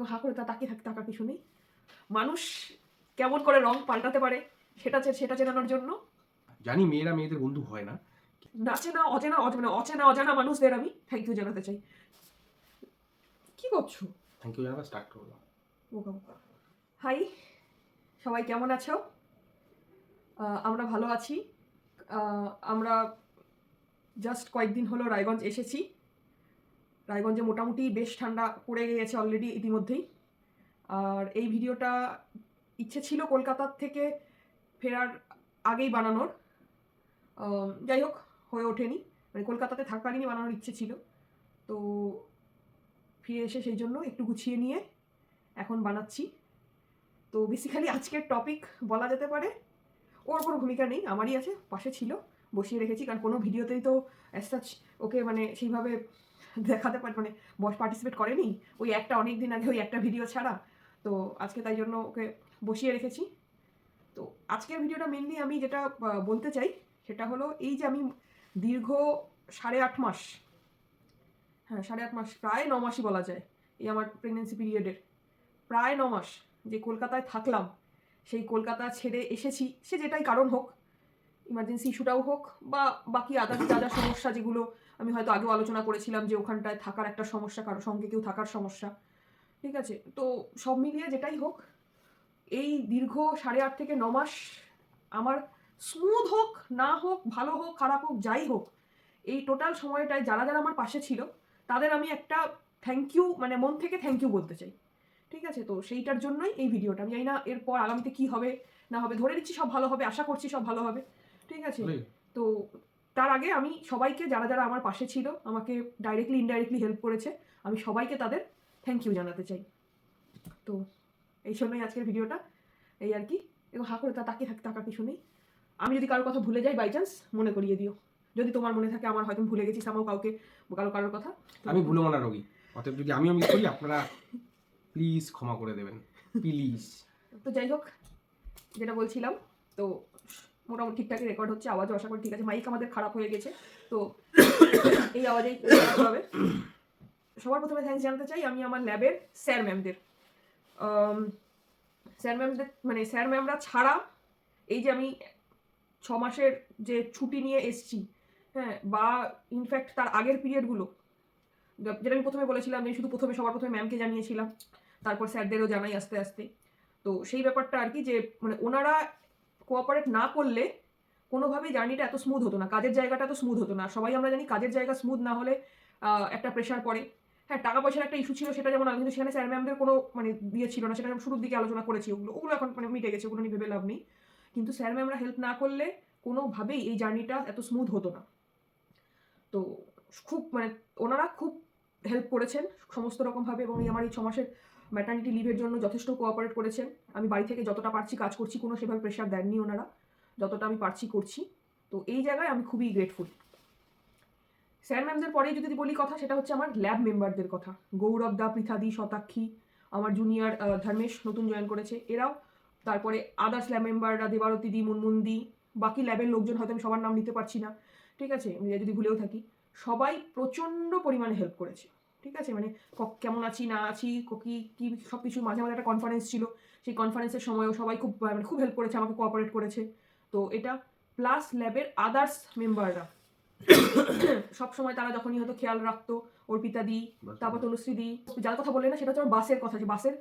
এবং হা করে তাকিয়ে থাকার কিছু নেই। মানুষ কেমন করে রং পাল্টাতে পারে সেটা চেনানোর জন্য জানি মেয়েরা মেয়েদের বন্ধু হয় না। অচেনা অজানা মানুষদের আমি থ্যাংক ইউ জানাতে চাই। কি করছো? থ্যাংক ইউ জানাবা স্টার্ট করলাম। বোকা বোকা। হাই, সবাই কেমন আছো? আমরা ভালো আছি। আমরা জাস্ট কয়েকদিন হলো রায়গঞ্জ এসেছি। রায়গঞ্জে মোটামুটি বেশ ঠান্ডা পড়ে গিয়েছে অলরেডি ইতিমধ্যেই। আর এই ভিডিওটা ইচ্ছে ছিল কলকাতার থেকে ফেরার আগেই বানানোর, যাই হোক হয়ে ওঠেনি। মানে কলকাতাতে থাকাকালীনই বানানোর ইচ্ছে ছিল, তো ফিরে এসে সেই জন্য একটু গুছিয়ে নিয়ে এখন বানাচ্ছি। তো বেসিক্যালি আজকের টপিক বলা যেতে পারে ওর কোনো ভূমিকা নেই, আমারই আছে, পাশে ছিল, বসিয়ে রেখেছি, কারণ কোনো ভিডিওতেই তো অ্যাজ সাচ ওকে মানে সেইভাবে দেখাতে পারে মানে পার্টিসিপেট করেনি, ওই একটা অনেক দিন আগে ওই একটা ভিডিও ছাড়া। তো আজকে তাই জন্য ওকে বসিয়ে রেখেছি। তো আজকের ভিডিওটা মেনলি আমি যেটা বলতে চাই সেটা হলো এই যে আমি দীর্ঘ 8.5 মাস, হ্যাঁ 8.5 মাস, প্রায় 9 মাসই বলা যায়, এই আমার প্রেগনেন্সি পিরিয়ডের প্রায় 9 মাস যে কলকাতায় থাকলাম, সেই কলকাতা ছেড়ে এসেছি, সে যেটাই কারণ হোক, ইমার্জেন্সি ইস্যুটাও হোক বা বাকি আদার্স যা যা সমস্যা যেগুলো আমি হয়তো আগেও আলোচনা করেছিলাম যে ওখানটায় থাকার একটা সমস্যা, কারোর সঙ্গে কেউ থাকার সমস্যা, ঠিক আছে। তো সব মিলিয়ে যেটাই হোক, এই দীর্ঘ 8.5 থেকে 9 মাস আমার স্মুথ হোক না হোক, ভালো হোক খারাপ হোক যাই হোক, এই টোটাল সময়টায় যারা যারা আমার পাশে ছিল তাদের আমি একটা থ্যাংক ইউ, মানে মন থেকে থ্যাংক ইউ বলতে চাই, ঠিক আছে। তো সেইটার জন্যই এই ভিডিওটা। আমি জানি না এরপর আগামীতে কি হবে না হবে, ধরে নিচ্ছি সব ভালো হবে, আশা করছি সব ভালো হবে, ঠিক আছে। তো তার আগে আমি সবাইকে যারা যারা আমার পাশে ছিল, আমাকে ডাইরেক্টলি ইনডাইরেক্টলি হেল্প করেছে, আমি সবাইকে তাদের থ্যাংক ইউ জানাতে চাই। তো এই জন্যই আজকের ভিডিওটা, এই আর কি। এবং হা করে তাকিয়ে থাকার কিছু নেই। আমি যদি কারোর কথা ভুলে যাই বাই চান্স মনে করিয়ে দিও, যদি তোমার মনে থাকে আমার হয়তো ভুলে গেছি সামাও কাউকে, কারোর কথা। আমি ভুলে মানা রোগী, অতএব যদি আমিও মিস করি আপনারা প্লিজ ক্ষমা করে দেবেন, প্লিজ। তো যাই হোক, যেটা বলছিলাম, তো মোটামুটি ঠিকঠাকই রেকর্ড হচ্ছে, আওয়াজও আশা করি ঠিক আছে। মাইক আমাদের খারাপ হয়ে গেছে, তো এই আওয়াজেই হবে। সবার প্রথমে থ্যাঙ্কস জানাতে চাই আমি আমার ল্যাবের স্যার ম্যামদের। স্যার ম্যামদের মানে স্যার ম্যামরা ছাড়া এই যে আমি 6 মাসের যে ছুটি নিয়ে এসছি, হ্যাঁ, বা ইনফ্যাক্ট তার আগের পিরিয়ডগুলো, যেটা আমি প্রথমে বলেছিলাম, আমি শুধু সবার প্রথমে ম্যামকে জানিয়েছিলাম, তারপর স্যারদেরও জানাই আস্তে আস্তে। তো সেই ব্যাপারটা আর কি, যে মানে ওনারা কোঅপারেট না করলে কোনোভাবেই জার্নিটা এত স্মুথ হতো না, কাজের জায়গাটা এত স্মুথ হতো না। সবাই আমরা জানি কাজের জায়গা স্মুথ না হলে একটা প্রেশার পড়ে। হ্যাঁ, টাকা পয়সার একটা ইস্যু ছিল সেটা যেমন, কিন্তু সেখানে স্যার ম্যামদের কোনো মানে ছিল না, সেটা আমি শুরুর দিকে আলোচনা করেছি। ওগুলো এখন মানে মিটে গেছে, ওগুলো নিয়ে ভেবে লাভ নেই। কিন্তু স্যার ম্যামরা হেল্প না করলে কোনোভাবেই এই জার্নিটা এত স্মুথ হতো না। তো খুব মানে ওনারা খুব হেল্প করেছেন সমস্ত রকমভাবে, এবং আমার এই 6 মাসের ম্যাটার্নিটি লিভের জন্য যথেষ্ট কোঅপারেট করেছেন। আমি বাড়ি থেকে যতটা পারছি কাজ করছি, কোনো সেভাবে প্রেশার দেননি ওনারা, যতটা আমি পারছি করছি। তো এই জায়গায় আমি খুবই গ্রেটফুল। স্যার ম্যামদের পরেই যদি বলি কথা, সেটা হচ্ছে আমার ল্যাব মেম্বারদের কথা। গৌরব দা, পৃথাদি, শতাক্ষী, আমার জুনিয়র ধর্মেশ নতুন জয়েন করেছে, এরাও। তারপরে আদার্স ল্যাব মেম্বাররা, দেবারতী দি, মুনমুন্দি, বাকি ল্যাবের লোকজন হয়তো আমি সবার নাম নিতে পারছি না, ঠিক আছে, যদি ভুলেও থাকি। সবাই প্রচণ্ড পরিমাণে হেল্প করেছে, ঠিক আছে। মানে কেমন আছি না আছি, কি সব কিছু, মাঝে মাঝে একটা কনফারেন্স ছিল, সেই কনফারেন্সের সময়ও সবাই খুব মানে খুব হেল্প করেছে, আমাকে কোঅপারেট করেছে। তো এটা প্লাস ল্যাবের আদার্স মেম্বাররা সবসময় তারা যখনই হয়তো খেয়াল রাখতো, অর্পিতা দি, তারপর তনুশ্রী দি, যার কথা বললে না সেটা হচ্ছে আমার বাসের কথা, যে বাসের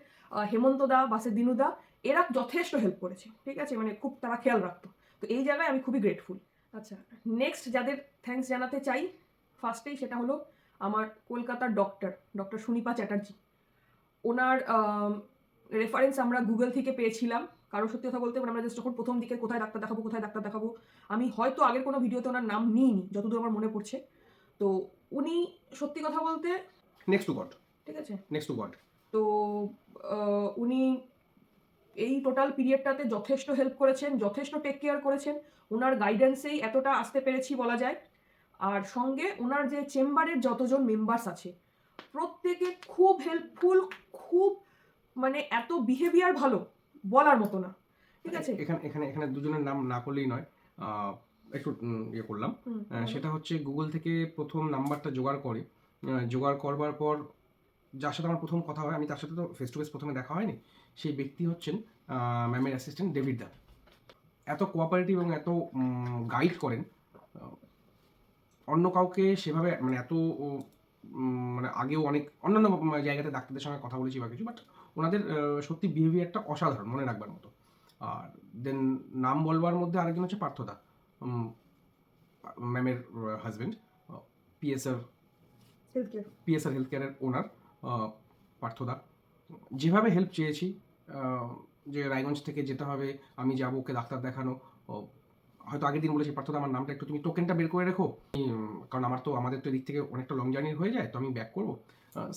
হেমন্ত দা, বাসের দিনুদা, এরা যথেষ্ট হেল্প করেছে, ঠিক আছে, মানে খুব তারা খেয়াল রাখতো। তো এই জায়গায় আমি খুবই গ্রেটফুল। আচ্ছা, নেক্সট যাদের থ্যাঙ্কস জানাতে চাই ফার্স্টেই, সেটা হলো আমার কলকাতার ডক্টর সুনিপা চ্যাটার্জি। ওনার রেফারেন্স আমরা গুগল থেকে পেয়েছিলাম। কারণ সত্যি কথা বলতে আমরা জাস্ট যখন প্রথম দিকে কোথায় ডাক্তার দেখাবো, আমি হয়তো আগের কোনো ভিডিওতে ওনার নাম নিইনি যতদূর আমার মনে পড়ছে। তো উনি সত্যি কথা বলতে নেক্সট টু গড, ঠিক আছে, নেক্সট টু গড। তো উনি এই টোটাল পিরিয়ডটাতে যথেষ্ট হেল্প করেছেন, যথেষ্ট টেক কেয়ার করেছেন। ওনার গাইডেন্সেই এতটা আসতে পেরেছি বলা যায়। আর সঙ্গে ওনার যে চেম্বারের যতজন মেম্বার্স আছে প্রত্যেকে খুব হেল্পফুল, খুব মানে এত বিহেভিয়ার ভালো বলার মতো না, ঠিক আছে। এখানে দুজনের নাম না করলেই নয়, একটু ইয়ে করলাম। সেটা হচ্ছে গুগল থেকে প্রথম নাম্বারটা জোগাড় করবার পর যার সাথে আমার প্রথম কথা হয়, আমি তার সাথে তো ফেস টু ফেস প্রথমে দেখা হয়নি, সেই ব্যক্তি হচ্ছেন ম্যামের অ্যাসিস্ট্যান্ট ডেভিড দা। এত কোঅপারেটিভ এবং এত গাইড করেন, অন্য কাউকে সেভাবে মানে এত মানে আগেও অনেক অন্যান্য জায়গাতে ডাক্তারদের সঙ্গে কথা বলেছি বা কিছু, বাট ওনাদের সত্যি বিহেভিয়ারটা অসাধারণ, মনে রাখবার মতো। আর দেন নাম বলবার মধ্যে আরেকজন হচ্ছে পার্থদা, ম্যামের হাজব্যান্ড, পিএসআর হেলথ কেয়ারের ওনার পার্থদা। যেভাবে হেল্প চেয়েছি, যে রায়গঞ্জ থেকে যেতে হবে, আমি যাবো, ওকে ডাক্তার দেখানো, হয়তো আগের দিন বলেছি পার্থদা আমার নামটা একটু তুমি টোকেনটা বের করে রেখো, কারণ আমাদের তো এদিক থেকে অনেকটা লং জার্নি হয়ে যায়, তো আমি ব্যাক করবো।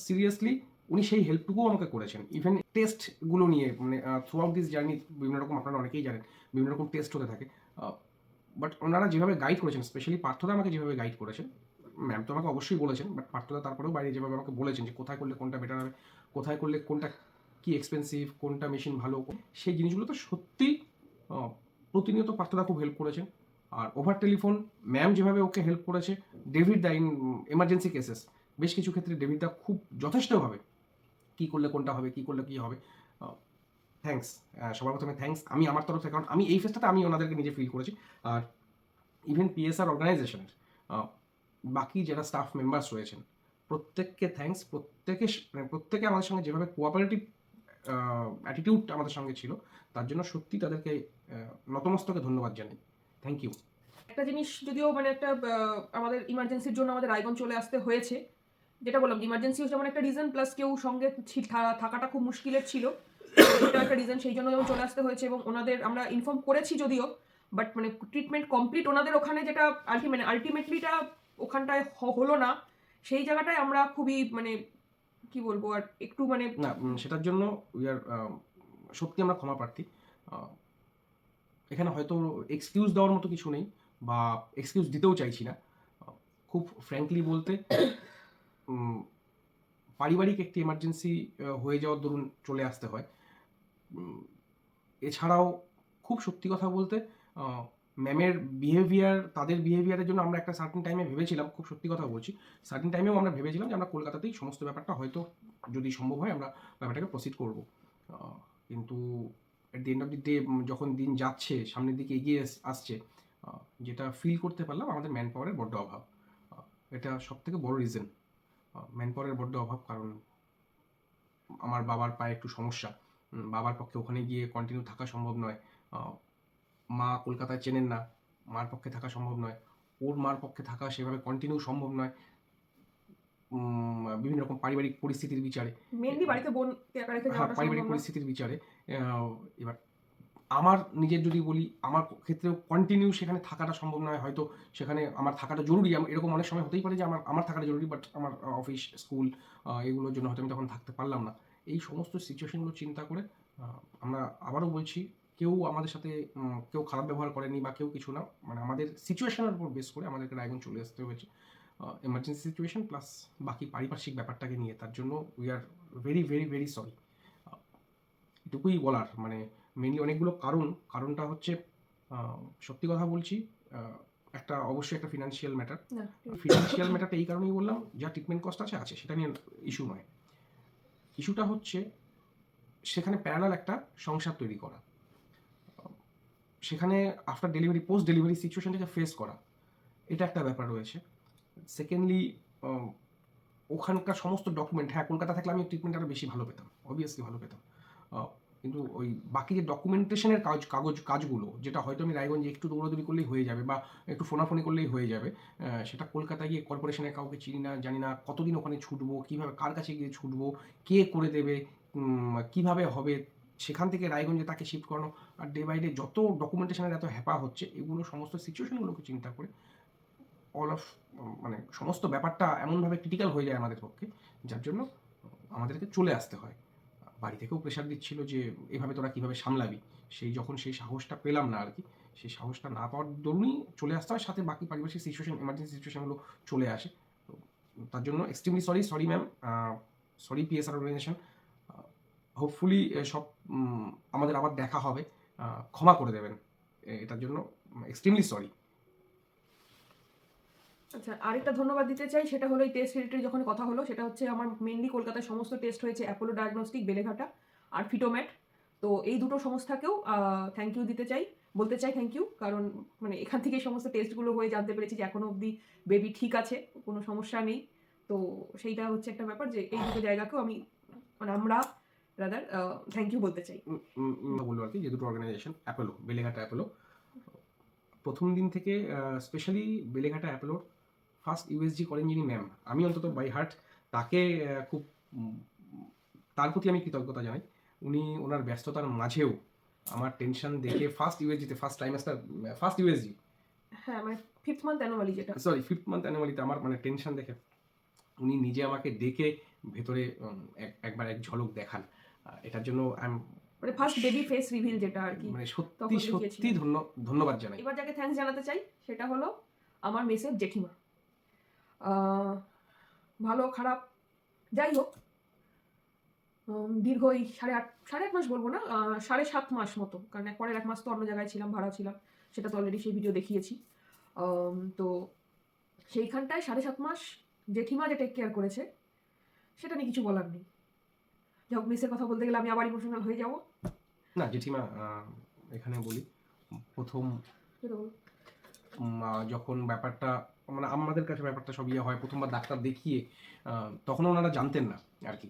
সিরিয়াসলি উনি সেই হেল্পটুকুও আমাকে করেছেন। ইভেন টেস্টগুলো নিয়ে, মানে থ্রু আউট দিস জার্নি বিভিন্ন রকম, আপনারা অনেকেই জানেন, বিভিন্ন রকম টেস্ট হতে থাকে, বাট ওনারা যেভাবে গাইড করেছেন, স্পেশালি পার্থদা আমাকে যেভাবে গাইড করেছেন, ম্যাম তো আমাকে অবশ্যই বলেছেন, বাট পার্থদা তারপরেও বাইরে যেভাবে আমাকে বলেছেন যে কোথায় করলে কোনটা বেটার হবে, কোথায় করলে কোনটা কি এক্সপেন্সিভ, কোনটা মেশিন ভালো, সেই জিনিসগুলো তো সত্যি প্রতিনিয়ত পার্থদা খুব হেল্প করেছেন। আর ওভার টেলিফোন ম্যাম যেভাবে ওকে হেল্প করেছে, ডেভিড দা ইন এমার্জেন্সি কেসেস, বেশ কিছু ক্ষেত্রে ডেভিড দা খুব যথেষ্টভাবে কী করলে কোনটা হবে, কী করলে কী হবে, থ্যাঙ্কস। সবার প্রথমে থ্যাঙ্কস আমি আমার তরফ থেকে, কারণ আমি এই ফেসটাতে আমি ওনাদেরকে নিজে ফিল করেছি। আর ইভেন পিএসআর অর্গানাইজেশনের বাকি যারা স্টাফ মেম্বার্স রয়েছেন, প্রত্যেককে থ্যাঙ্কস। প্রত্যেকে আমাদের সঙ্গে যেভাবে কোঅপারেটিভ অ্যাটিটিউড আমাদের সঙ্গে ছিল, তার জন্য সত্যি তাদেরকে নতমস্তকে ধন্যবাদ জানাই। Thank you. একটা জিনিস যদিও মানে একটা আমাদের ইমার্জেন্সির জন্য আমাদের রায়গঞ্জ চলে আসতে হয়েছে, যেটা বললাম ইমার্জেন্সি যেমন একটা রিজন, প্লাস কেউ সঙ্গে থাকাটা খুব মুশকিলের ছিল, এটা একটা রিজন, সেই জন্য যেমন চলে আসতে হয়েছে। এবং ওনাদের আমরা ইনফর্ম করেছি যদিও, বাট মানে ট্রিটমেন্ট কমপ্লিট ওনাদের ওখানে যেটা আলটিমেটলিটা ওখানটায় হলো না, সেই জায়গাটায় আমরা খুবই মানে কি বলবো আর একটু মানে না, সেটার জন্য উই আর সত্যি আমরা ক্ষমা প্রার্থী। এখানে হয়তো এক্সকিউজ দেওয়ার মতো কিছু নেই, বা এক্সকিউজ দিতেও চাইছি না। খুব ফ্র্যাঙ্কলি বলতে, পারিবারিক একটি এমার্জেন্সি হয়ে যাওয়ার দরুন চলে আসতে হয়। এছাড়াও খুব সত্যি কথা বলতে, ম্যামের বিহেভিয়ার, তাদের বিহেভিয়ারের জন্য আমরা একটা সার্টেন টাইমে ভেবেছিলাম, খুব সত্যি কথা বলছি, সার্টেন টাইমেও আমরা ভেবেছিলাম যে আমরা কলকাতাতেই সমস্ত ব্যাপারটা হয়তো যদি সম্ভব হয় আমরা ব্যাপারটাকে প্রসিড করব। কিন্তু at the end of the day, যখন দিন যাচ্ছে, সামনের দিকে এগিয়ে আসছে, যেটা ফিল করতে পারলাম আমাদের ম্যান পাওয়ারের বড্ড অভাব। এটা সবথেকে বড় রিজন, ম্যান পাওয়ারের বড্ড অভাব। কারণ আমার বাবার পায়ে একটু সমস্যা, বাবার পক্ষে ওখানে গিয়ে কন্টিনিউ থাকা সম্ভব নয়। মা কলকাতায় চেনেন না, মার পক্ষে থাকা সম্ভব নয়, ওর মার পক্ষে থাকা সেভাবে কন্টিনিউ সম্ভব নয়, বিভিন্ন রকম পারিবারিক পরিস্থিতির বিচারে, মেনলি বাড়িতে বোন একা রেখে যাওয়াটা পারিবারিক সম্ভব না। পরিস্থিতির বিচারে। এবার আমার নিজের যদি বলি, আমার ক্ষেত্রেও কন্টিনিউ সেখানে থাকাটা সম্ভব নয়। হয়তো সেখানে আমার থাকাটা জরুরি, এরকম অনেক সময় হতেই পারে যে আমার থাকাটা জরুরি, বাট আমার অফিস, স্কুল, এগুলোর জন্য হয়তো আমি তখন থাকতে পারলাম না। এই সমস্ত সিচুয়েশনগুলো চিন্তা করে আমরা আবারও বলছি, কেউ আমাদের সাথে কেউ খারাপ ব্যবহার করেনি বা কেউ কিছু না, মানে আমাদের সিচুয়েশনের উপর বেস করে আমাদেরকে রায়গঞ্জ চলে আসতে হয়েছে, এমার্জেন্সি সিচুয়েশন প্লাস বাকি পারিপার্শ্বিক ব্যাপারটাকে নিয়ে। তার জন্য we are very very very sorry. এটুকুই বলার, মানে মেনলি অনেকগুলো কারণটা হচ্ছে, সত্যি কথা বলছি, অবশ্যই একটা ফিনান্সিয়াল ম্যাটার। ফিনান্সিয়াল ম্যাটারটা এই কারণেই বললাম, যা ট্রিটমেন্ট কস্ট আছে সেটা নিয়ে ইস্যু নয়। ইস্যুটা হচ্ছে সেখানে প্যারালাল একটা সংসার তৈরি করা, সেখানে আফটার ডেলিভারি, পোস্ট ডেলিভারি সিচুয়েশনটাকে ফেস করা, এটা একটা ব্যাপার রয়েছে। সেকেন্ডলি, ওখানকার সমস্ত ডকুমেন্ট, হ্যাঁ কলকাতা থাকলে আমি ট্রিটমেন্ট আরও বেশি ভালো পেতাম, অবভিয়াসলি ভালো পেতাম, কিন্তু ওই বাকি যে ডকুমেন্টেশনের কাজগুলো, যেটা হয়তো আমি রায়গঞ্জে একটু দৌড়াদৌড়ি করলেই হয়ে যাবে বা একটু ফোনাফোনি করলেই হয়ে যাবে, সেটা কলকাতায় গিয়ে কর্পোরেশনের কাউকে চিনি না, জানি না, কতদিন ওখানে ছুটবো, কীভাবে কার কাছে গিয়ে ছুটবো, কে করে দেবে, কীভাবে হবে, সেখান থেকে রায়গঞ্জে তাকে শিফট করানো, আর ডে বাই ডে যত ডকুমেন্টেশনের এত হ্যাপা হচ্ছে, এগুলো সমস্ত সিচুয়েশনগুলোকে চিন্তা করে মানে সমস্ত ব্যাপারটা এমনভাবে ক্রিটিক্যাল হয়ে যায় আমাদের পক্ষে, যার জন্য আমাদেরকে চলে আসতে হয়। বাড়ি থেকেও প্রেশার দিচ্ছিল যে এভাবে তোরা কীভাবে সামলাবি, যখন সেই সাহসটা পেলাম না আর কি, সেই সাহসটা না পাওয়ার দরুনই চলে আসতে হয়, সাথে বাকি পারিপার্শ্বিক সিচুয়েশন, এমার্জেন্সি সিচুয়েশনগুলো চলে আসে। তো তার জন্য extremely sorry ma'am, sorry PSR organisation. Hopefully সব আমাদের আবার দেখা হবে, ক্ষমা করে দেবেন এটার জন্য, এক্সট্রিমলি সরি। আচ্ছা, আরেকটা ধন্যবাদ দিতে চাই, সেটা হলো এই টেস্ট রিলেটেড যখন কথা হলো, সেটা হচ্ছে আমার মেইনলি কলকাতায় সমস্ত টেস্ট হয়েছে অ্যাপোলো ডায়াগনস্টিক, বেলেঘাটা আর ফিটোম্যাট। তো এই দুটো সংস্থাকেও থ্যাংক ইউ দিতে চাই, বলতে চাই থ্যাংক ইউ, কারণ মানে এখান থেকে সমস্ত টেস্টগুলো হয়ে জানতে পেরেছি যে এখনো অবধি বেবি ঠিক আছে, কোনো সমস্যা নেই। তো সেইটা হচ্ছে একটা ব্যাপার যে এই দুটো জায়গাকেও আমি মানে আমরা রাদার থ্যাংক ইউ বলতে চাই। বলবো আর কি, যে দুটো অর্গানাইজেশন, অ্যাপোলো, বেলেঘাটা অ্যাপোলো, প্রথম দিন থেকে স্পেশালি বেলেঘাটা অ্যাপোলোর ফার্স্ট ইউএসজি করেন যিনি ম্যাম, আমি অন্তত বাই হার্ট তাকে খুব তার প্রতি আমি কৃতজ্ঞতা জানাই। উনি ওনার ব্যস্ততার মাঝেও আমার টেনশন দেখে ফার্স্ট ইউএসজিতে, ফার্স্ট ট্রাইমাস্টার, ফার্স্ট ইউএসজি, হ্যাঁ মানে 5th মান্থ অ্যানোমালি যেটা, সরি 5th মান্থ অ্যানুয়ালিতে আমার মানে টেনশন দেখে উনি নিজে আমাকে ডেকে ভেতরে একবার এক ঝলক দেখান। এটার জন্য মানে ফার্স্ট বেবি ফেস রিভিল যেটা আর কি, মানে তখন সত্যি সত্যি দেখিয়েছিলেন। ধন্যবাদ জানাই। এবার যাকে থ্যাঙ্কস জানাতে চাই সেটা হলো আমার মেসের জেঠিমা। ভালো খারাপ যাই হোক, দীর্ঘ এই সাড়ে আট মাস বলবো না, 7.5 মাস মতো, কারণ পরের 1 মাস তো অন্য জায়গায় ছিলাম, ভাড়া ছিলাম, সেটা তো অলরেডি সেই ভিডিও দেখিয়েছি। তো সেইখানটায় 7.5 মাস জেঠিমা যে টেক কেয়ার করেছে সেটা নিয়ে কিছু বলার নেই। যাই হোক, মেসের কথা বলতে গেলে আমি আবার ইমোশনাল হয়ে যাবো। না জেঠিমা, এখানে বলি, প্রথম যখন ব্যাপারটা মানে আমাদের কাছে ব্যাপারটা সব ইয়ে হয়, প্রথমবার ডাক্তার দেখিয়ে তখনও ওনারা জানতেন না আর কি,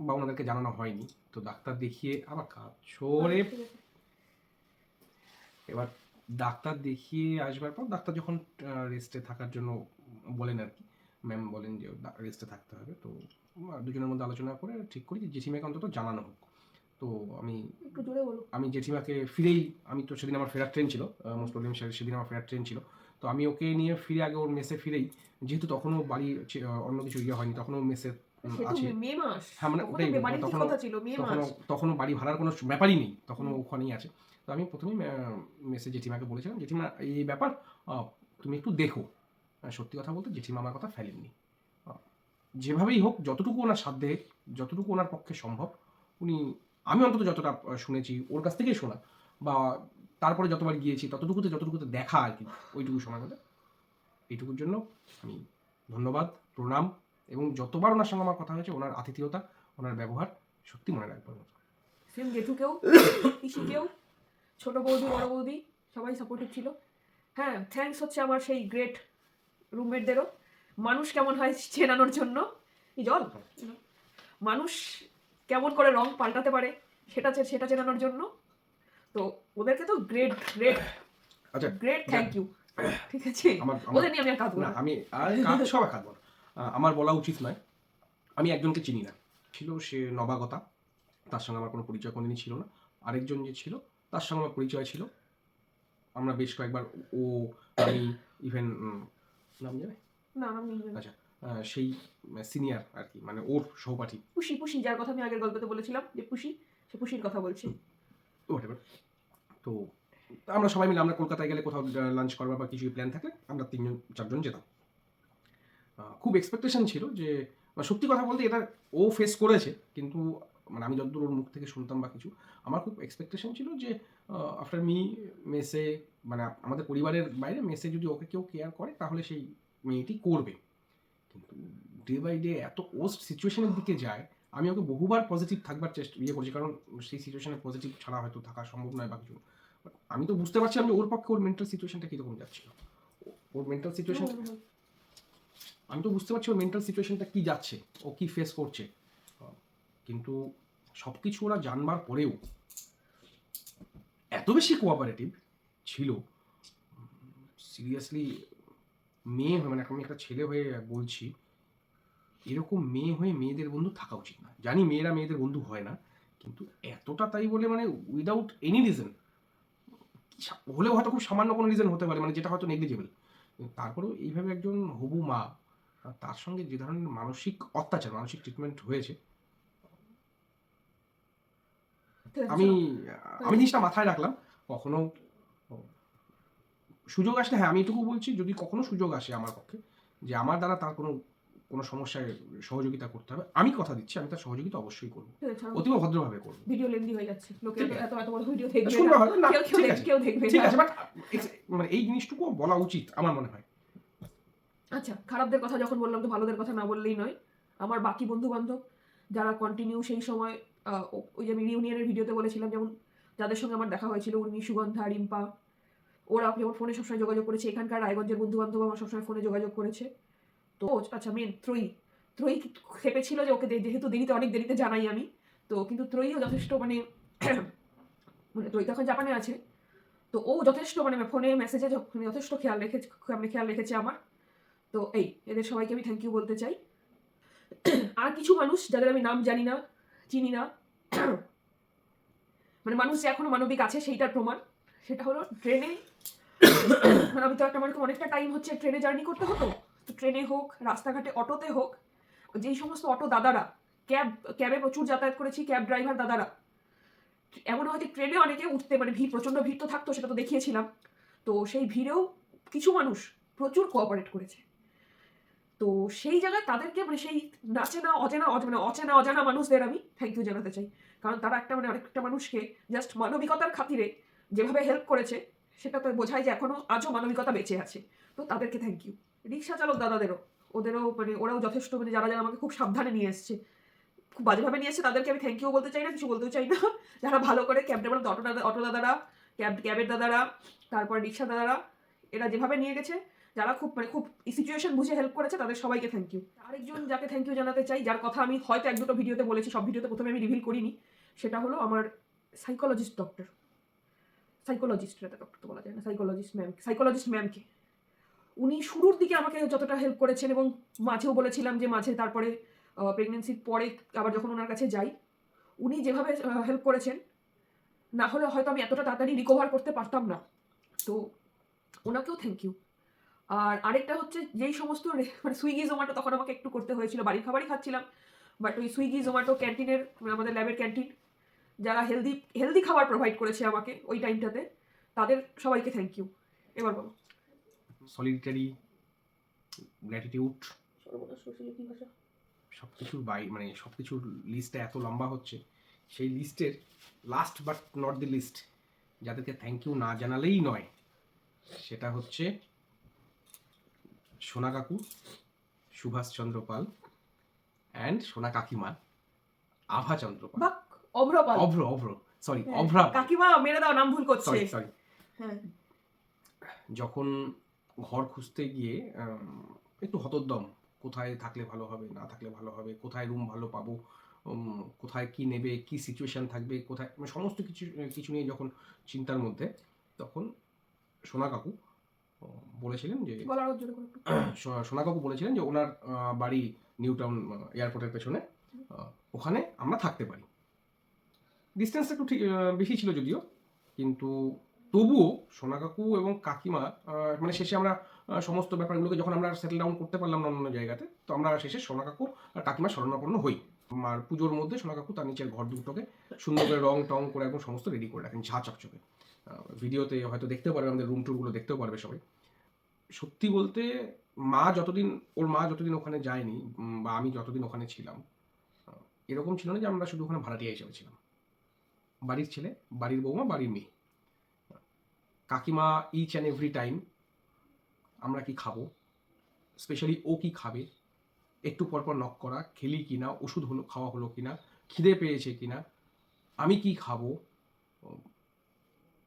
বা ওনাদেরকে জানানো হয়নি, তো ডাক্তার দেখিয়ে আবার কাজ ছোড়ে, এবার ডাক্তার দেখিয়ে আসবার পর ডাক্তার যখন রেস্টে থাকার জন্য বলেন আর কি, ম্যাম বলেন যে রেস্টে থাকতে হবে, তো দুজনের মধ্যে আলোচনা করে ঠিক করি যে জেঠিমাকে অন্তত জানানো হোক। তো আমি জেঠিমাকে ফিরেই, আমি তো সেদিন আমার ফেরার ট্রেন ছিল, মোস্ট প্রবলেম সেদিন আমার ফেরার ট্রেন ছিল, তো আমি ওকে নিয়ে ফিরে আগে ওর মেসে ফিরেই, যেহেতু তখনও বাড়ি অন্য কিছু ইয়ে হয়নি, তখনও মেসে আছে, হ্যাঁ মানে ওটাই, তখনও বাড়ি ভাড়ার কোনো ব্যাপারই নেই, তখনও ওখানেই আছে। তো আমি প্রথমেই মেসেজ জেঠিমাকে বলেছিলাম, জেঠিমা এই ব্যাপার তুমি একটু দেখো। সত্যি কথা বলতে জেঠিমা আমার কথা ফেলেননি, যেভাবেই হোক, যতটুকু ওনার সাধ্যে, যতটুকু ওনার পক্ষে সম্ভব, উনি, আমি অন্তত যতটা শুনেছি ওর কাছ থেকেই শোনা, বা তারপরে যতবার গিয়েছি যতটুকুতে দেখা আর কি, ওইটুকু সময় মধ্যে, এইটুকুর জন্য আমি ধন্যবাদ, প্রণাম, এবং যতবার ওনার সঙ্গে আমার কথা হয়েছে, ওনার আতিথেয়তা, ওনার ব্যবহার সত্যি মনে রাখবার মতো। সেম জেঠুকেও, পিসিকেও, ছোট বৌদি, বড় বৌদি, সবাই সাপোর্টিভ ছিল। হ্যাঁ, থ্যাঙ্কস হচ্ছে আমার সেই গ্রেট রুমমেটদেরও, মানুষ কেমন হয় চেনানোর জন্য, এই জল, মানুষ কেমন করে রং পাল্টাতে পারে সেটা চেনানোর জন্য। তো ওদেরকে তো গ্রেট গ্রেট আচ্ছা, গ্রেট থ্যাংক ইউ, ঠিক আছে, ওদের নিয়ে আমি আর কাঁদবো না, আমি আর সবাই কাঁদবো না, আমার বলা উচিত নয়। আমি একজনকে চিনি না, ছিল সে নবাগতা, তার সঙ্গে আমার কোনো পরিচয় কোনোদিনই ছিল না। আরেকজন যে ছিল তার সঙ্গে আমার পরিচয় ছিল, আমরা বেশ কয়েকবার, ও আমি ইভেন নাম জানে না, নাম নেই। আচ্ছা, সেই সিনিয়র আর কি, মানে ওর সহপাঠী পুষি, যার কথা আমি আগের গল্পতে বলেছিলাম যে সে পুষির কথা বলছি। তো আমরা সবাই মিলে, আমরা কলকাতায় গেলে কোথাও লাঞ্চ করবার বা কিছু প্ল্যান থাকলে আমরা 3-4 যেতাম। খুব এক্সপেকটেশন ছিল যে, সত্যি কথা বলতে এটা ও ফেস করেছে, কিন্তু মানে আমি যতদূর ওর মুখ থেকে শুনতাম বা কিছু, আমার খুব এক্সপেকটেশন ছিল যে আফটার মি মেসে, মানে আমাদের পরিবারের বাইরে মেসে যদি ওকে কেউ কেয়ার করে তাহলে সেই মেয়েটি করবে। কিন্তু ডে বাই ডে এত ওস্ট সিচুয়েশনের দিকে যায়, আমি ওকে বহুবার পজিটিভ থাকবার চেষ্টা করেছি, কারণ সেই সিচুয়েশনে পজিটিভ ছাড়া হয়তো থাকা সম্ভব নয় বা কিছু। আমি তো বুঝতে পারছিলাম যে ওর পক্ষে ওর মেন্টাল সিচুয়েশনটা কীরকম যাচ্ছিল, ওর মেন্টাল সিচুয়েশন, আমি তো বুঝতে পারছি ওর মেন্টাল সিচুয়েশনটা কী যাচ্ছে, ও কী ফেস করছে। কিন্তু সব কিছু ওরা জানবার পরেও এত বেশি কোঅপারেটিভ ছিল, সিরিয়াসলি মেয়ে হয়ে, মানে আমি একটা ছেলে হয়ে বলছি, এরকম মেয়ে হয়ে মেয়েদের বন্ধু থাকা উচিত না। জানি মেয়েরা মেয়েদের বন্ধু হয় না, কিন্তু এতটা তাই বলে মানে উইদাউট এনি রিজন, হলেও হয়তো খুব সামান্য কোনো রিজন হতে পারে, মানে যেটা হয়তো নেগলিজেবল, তারপরেও এইভাবে একজন হবু মা, তার সঙ্গে যে ধরনের মানসিক অত্যাচার, মানসিক ট্রিটমেন্ট হয়েছে, আমি জিনিসটা মাথায় রাখলাম। কখনো সুযোগ আসলে, হ্যাঁ আমি এটুকু বলছি, যদি কখনো সুযোগ আসে আমার পক্ষে যে আমার দ্বারা তার কোনো সমস্যায় সহযোগিতা করতে হবে, আমি কথা দিচ্ছি আমি তার সহযোগিতা অবশ্যই করবো, অতীব ভদ্রভাবে করবো। ভিডিও লেন্দি হয়ে যাচ্ছে, লোকে এত বড় ভিডিও দেখবে না, কেউ দেখবে, ঠিক আছে, বাট মানে এই জিনিসটুকু বলা উচিত আমার মনে হয়। আচ্ছা, খারাপদের কথা যখন বললাম তো ভালোদের কথা না বললেই নয়। আমার বাকি বন্ধু-বান্ধব যারা কন্টিনিউ সেই সময় ওই যে আমি রিউনিয়নের ভিডিওতে বলেছিলাম, যেমন যাদের সঙ্গে আমার দেখা হয়েছিল, উর্মি, সুগন্ধা, রিম্পা, ওরা যেমন ফোনে সবসময় যোগাযোগ করেছে। এখানকার রায়গঞ্জের বন্ধু-বান্ধব আমার সবসময় ফোনে যোগাযোগ করেছে। তো আচ্ছা, মেন ত্রয়ী খেপেছিল যে ওকে যেহেতু দেরিতে, অনেক দেরিতে জানাই আমি, তো কিন্তু ত্রয়ীও যথেষ্ট মানে মানে ত্রয়ী তো এখন জাপানে আছে, তো ও যথেষ্ট মানে ফোনে মেসেজে যথেষ্ট খেয়াল রেখেছে আমার। তো এদের সবাইকে আমি থ্যাংক ইউ বলতে চাই। আর কিছু মানুষ যাদের আমি নাম জানি না, চিনি না, মানে মানুষ যে এখনো মানবিক আছে সেইটার প্রমাণ, সেটা হলো ট্রেনে। আমি তো একটা মানুষকে অনেকটা টাইম হচ্ছে ট্রেনে জার্নি করতে হতো, তো ট্রেনে হোক, রাস্তাঘাটে অটোতে হোক, যেই সমস্ত অটো দাদারা, ক্যাবে প্রচুর যাতায়াত করেছি, ক্যাব ড্রাইভার দাদারা, এমন হয়তো ট্রেনে অনেকে উঠতে মানে প্রচণ্ড ভিড় তো থাকতো, সেটা তো দেখিয়েছিলাম, তো সেই ভিড়েও কিছু মানুষ প্রচুর কোঅপারেট করেছে। তো সেই জায়গায় তাদেরকে মানে সেই অচেনা অজানা মানুষদের আমি থ্যাংক ইউ জানাতে চাই, কারণ তারা অনেকটা মানুষকে জাস্ট মানবিকতার খাতিরে যেভাবে হেল্প করেছে, সেটা তো বোঝায় যে এখনো আজও মানবিকতা বেঁচে আছে। তো তাদেরকে থ্যাংক ইউ। রিক্সা চালক দাদাদেরও, ওরাও যথেষ্ট মানে যারা আমাকে খুব সাবধানে নিয়ে এসছে, খুব বাজেভাবে নিয়ে এসছে তাদেরকে আমি থ্যাংক ইউ বলতে চাই না, কিছু বলতেও চাই না। যারা ভালো করে ক্যাব ড্রাইভার, অটো দাদারা, ক্যাবের দাদারা, তারপর রিক্সা দাদারা, এরা যেভাবে নিয়ে গেছে, যারা খুব সিচুয়েশন বুঝে হেল্প করেছে, তাদের সবাইকে থ্যাংক ইউ। আরেকজন যাকে থ্যাংক ইউ জানাতে চাই, যার কথা আমি হয়তো এক দুটো ভিডিওতে বলেছি, সব ভিডিওতে প্রথমে আমি রিভিল করিনি, সেটা হলো আমার সাইকোলজিস্ট ডক্টর, ডক্টর তো বলা যায় না, সাইকোলজিস্ট ম্যামকে। উনি শুরুর দিকে আমাকে যতটা হেল্প করেছেন, এবং মাঝেও বলেছিলাম যে মাঝে তারপরে প্রেগনেন্সির পরে আবার যখন ওনার কাছে যাই, উনি যেভাবে হেল্প করেছেন, না হলে হয়তো আমি এতটা তাড়াতাড়ি রিকভার করতে পারতাম না। তো ওনাকেও থ্যাংক ইউ। আর আরেকটা হচ্ছে, যেই সমস্ত মানে সুইগি জোম্যাটো তখন আমাকে একটু করতে হয়েছিল, বাড়ির খাবারই খাচ্ছিলাম, বাট ওই সুইগি জোম্যাটো ক্যান্টিনের, আমাদের ল্যাবের ক্যান্টিন, যারা হেলদি খাবার প্রোভাইড করেছে আমাকে ওই টাইমটাতে, তাদের সবাইকে থ্যাংক ইউ। এবার বলো। সলিটারি গ্র্যাটিটিউড, সব কিছুর মানে সব কিছুর লিস্টটা এত লম্বা হচ্ছে, সেই লিস্টের last but not the list, যাদেরকে থ্যাংক ইউ না জানালেই নয়, সেটা হচ্ছে সোনা কাকু, সুভাষচন্দ্র পাল অ্যান্ড সোনা কাকিমা, আভা চন্দ্র পাল, অভ্রা, কাকিমা মেরে দাও, নাম ভুল করছে, সরি। হ্যাঁ, যখন ঘর খুঁজতে গিয়ে একটু হতোদ্দম, কোথায় থাকলে ভালো হবে, না থাকলে ভালো হবে, কোথায় রুম ভালো পাবো, কোথায় কি নেবে, কি সিচুয়েশন থাকবে, কোথায় মানে সমস্ত কিছু নিয়ে যখন চিন্তার মধ্যে, তখন সোনা কাকু বলেছিলেন যে ওনার বাড়ি নিউ টাউন এয়ারপোর্টের পেছনে, ওখানে আমরা থাকতে পারি। ডিস্টেন্সটা একটু ঠিক বেশি ছিল যদিও, কিন্তু তবুও সোনা কাকু এবং কাকিমা মানে শেষে আমরা সমস্ত ব্যাপারগুলোকে যখন আমরা সেটেল ডাউন করতে পারলাম অন্য জায়গাতে, তো আমরা শেষে সোনা কাকু আর কাকিমার শরণাপন্ন হই। আর পুজোর মধ্যে সোনা কাকু তার নিচের ঘর দুটোকে সুন্দর করে রং টং করে একদম সমস্ত রেডি করে রাখেন, ঝা চকচকে। ভিডিওতে হয়তো দেখতেও পারবে, আমাদের রুম টুরগুলো দেখতেও পারবে সবাই। সত্যি বলতে ওর মা যতদিন ওখানে যায়নি, বা আমি যতদিন ওখানে ছিলাম, এরকম ছিল না যে আমরা শুধু ওখানে ভাড়াটিয়া হিসেবে ছিলাম। বাড়ির ছেলে, বাড়ির বৌমা, বাড়ির মেয়ে। কাকিমা ইচ অ্যান্ড এভরি টাইম আমরা কি খাবো, স্পেশালি ও কি খাবে, একটু পরপর নক করা, খেলি কিনা, ওষুধ খাওয়া হলো কিনা, খিদে পেয়েছে কিনা, আমি কি খাবো,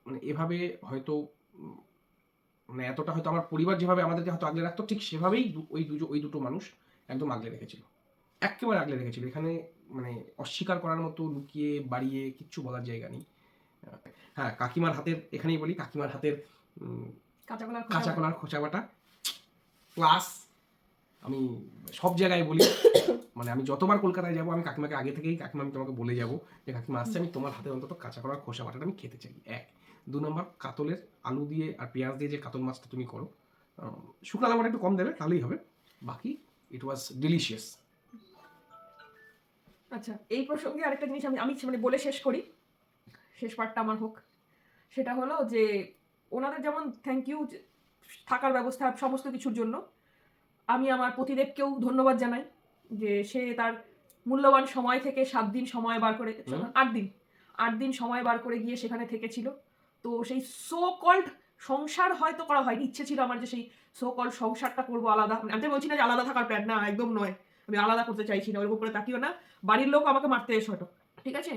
মানে এভাবে হয়তো মানে এতটা হয়তো আমার পরিবার যেভাবে আমাদেরকে হয়তো আগলে রাখতো, ঠিক সেভাবেই ওই দুটো মানুষ একদম আগলে রেখেছিল, একেবারে আগলে রেখেছিল। এখানে মানে অস্বীকার করার মতো, লুকিয়ে বাড়িয়ে কিচ্ছু বলার জায়গা নেই। হ্যাঁ, কাকিমার হাতের, এখানেই বলি, কাকিমার হাতের কাঁচা কলার খোঁচা বাটা প্লাস, আমি সব জায়গায় বলি, মানে আমি যতবার কলকাতায় যাবো, আমি কাকিমাকে আগে থেকেই, কাকিমা আমি তোমাকে বলে যাবো যে কাকিমা আসছে, আমি তোমার হাতে অন্তত কাঁচা কলার খোসা বাটাটা আমি খেতে চাই। 1, 2 নম্বর, কাতলের আলু দিয়ে আর পেঁয়াজ দিয়ে যে কাতল মাছটা তুমি করো, শুকনো লঙ্কাটা একটু কম দেবে, তাহলেই হবে, বাকি ইট ওয়াজ ডিলিশিয়াস। আচ্ছা, এই প্রসঙ্গে আরেকটা জিনিস আমি মানে বলে শেষ করি, শেষ পার্টটা আমার হোক। সেটা হলো যে ওনাদের যেমন থ্যাংক ইউ থাকার ব্যবস্থা সমস্ত কিছুর জন্য, আমি আমার প্রতিদেবকেও ধন্যবাদ জানাই, যে সে তার মূল্যবান সময় থেকে 7 দিন সময় বার করে, 8 দিন সময় বার করে গিয়ে সেখানে থেকেছিল। তো সেই সো কল্ড সংসার হয়তো করা হয়নি, ইচ্ছে ছিল আমার যে সেই সো কল সংসারটা করবো আলাদা। আমি তো বলছি না যে আলাদা থাকার প্ল্যান, না একদম নয়, আমি আলাদা করতে চাইছি না, ওরকম করে তাকিও না, বাড়ির লোক আমাকে মারতে এসো হয়তো, ঠিক আছে।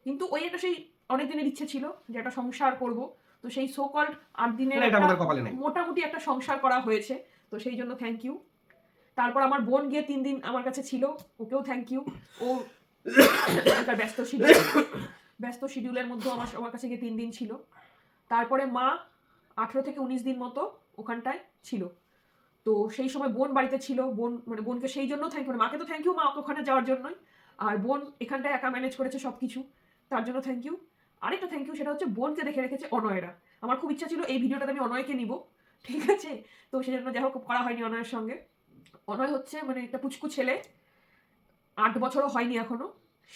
কিন্তু ওই একটা সেই অনেক দিনের ইচ্ছে ছিল যে একটা সংসার করব। তো সেই সো কল্ড 8 দিনের এটা আমাদের কপালে নেই। মোটামুটি একটা সংসার করা হয়েছে, তো সেই জন্য থ্যাংক ইউ। তারপর আমার বোন গিয়ে 3 দিন আমার কাছে ছিল, ওকেও থ্যাংক ইউ। ও তার ব্যস্ত শিডিউলের মধ্যে আমার কাছে গিয়ে 3 দিন ছিল। তারপরে মা 18 থেকে 19 দিন মতো ওখানটায় ছিল। তো সেই সময় বোন বাড়িতে ছিল, বোনকে সেই জন্য থ্যাংক ইউ, মাকে তো থ্যাংক ইউ, মা ওখানে যাওয়ার জন্যই, আর বোন এখানটায় একা ম্যানেজ করেছে সব কিছু, তার জন্য থ্যাংক ইউ। আরেকটা থ্যাংক ইউ, সেটা হচ্ছে বোনকে দেখে রেখেছে অনয়রা। আমার খুব ইচ্ছা ছিল এই ভিডিওটাতে আমি অনয়কে নিব, ঠিক আছে, তো সেই জন্য যাই হোক করা হয়নি অনয়ের সঙ্গে। অনয় হচ্ছে একটা পুচকু ছেলে, 8 বছরও হয়নি এখনো,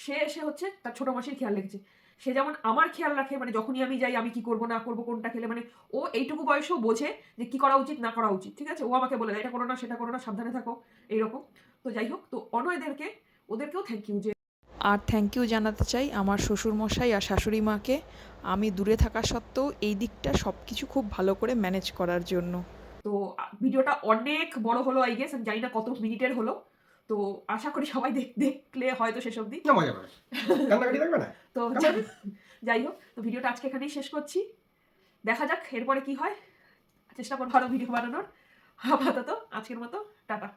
সে এসে হচ্ছে তার ছোট মাসির খেয়াল রেখেছে। সে যেমন আমার খেয়াল রাখে, যখনই আমি যাই আমি কি করবো না করবো, কোনটা খেলে, ও এইটুকু বয়সেও বোঝে যে কি করা উচিত না করা উচিত, ঠিক আছে। ও আমাকে বলে দেয় এটা করো না সেটা করো না, সাবধানে থাকো, এইরকম। তো যাই হোক, তো ওদেরকেও থ্যাংক ইউ। যে আর থ্যাংক ইউ জানাতে চাই আমার শ্বশুরমশাই আর শাশুড়ি মাকে, আমি দূরে থাকা সত্ত্বেও এই দিকটা সব কিছু খুব ভালো করে ম্যানেজ করার জন্য। তো ভিডিওটা অনেক বড় হলো, আই গেস আমি জানি না কত মিনিটের হলো, তো আশা করি সবাই দেখলে হয়তো শেষ অবধি মজা পাবে, কান্নাকাটি লাগবে না। তো যাই হোক, তো ভিডিওটা আজকে এখানেই শেষ করছি, দেখা যাক এরপরে কি হয়, চেষ্টা করবো আরো ভিডিও বানানোর। আপাতত আজকের মতো টাটা।